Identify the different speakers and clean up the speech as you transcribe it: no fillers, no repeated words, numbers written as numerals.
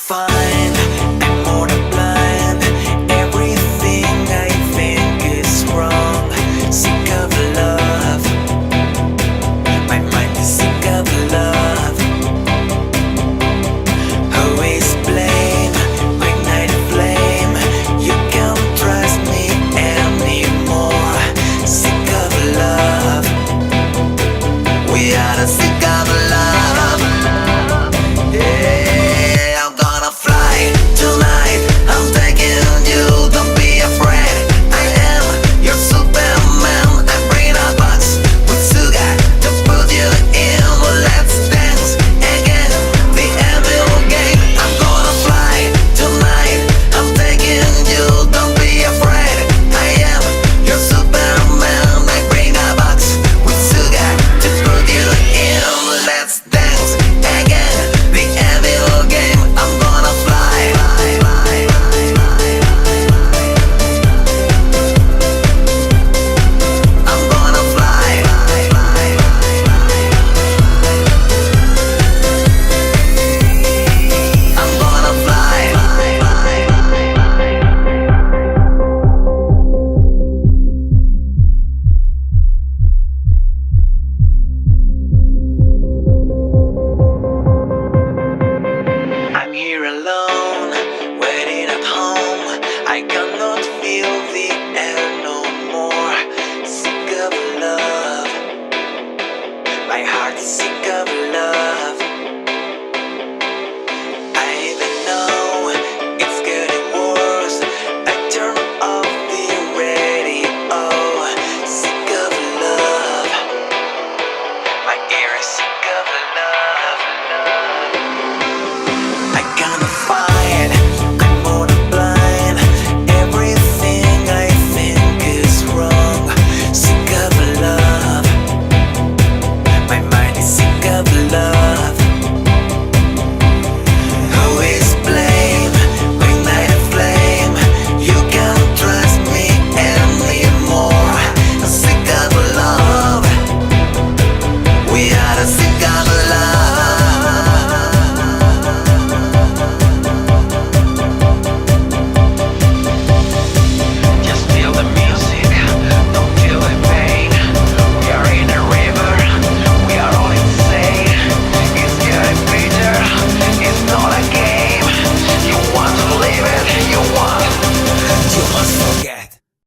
Speaker 1: find I'm more than blind. Everything I think is wrong. Sick of love. My mind is sick of love. Always blame, ignite a flame. You can't trust me anymore. Sick of love. We are the sick of love. Yeah, I'm gonna fly tonight. I'm taking you, don't be afraid. I am your Superman. I bring a box with sugar to put you in. Let's dance again, the evil game. I'm gonna fly tonight. I'm taking you, don't be afraid. I am your Superman. I bring a box with sugar to put you in. Let's dance again, the evil game. I'm gonna fly. I'm gonna fly. I'm gonna fly. I'm here alone, waiting at home. I cannot feel the air no more. Sick of love. My heart is sick of love. I even know it's getting worse. I turn off the radio. Sick of love. My ear is sick of love. I gonna find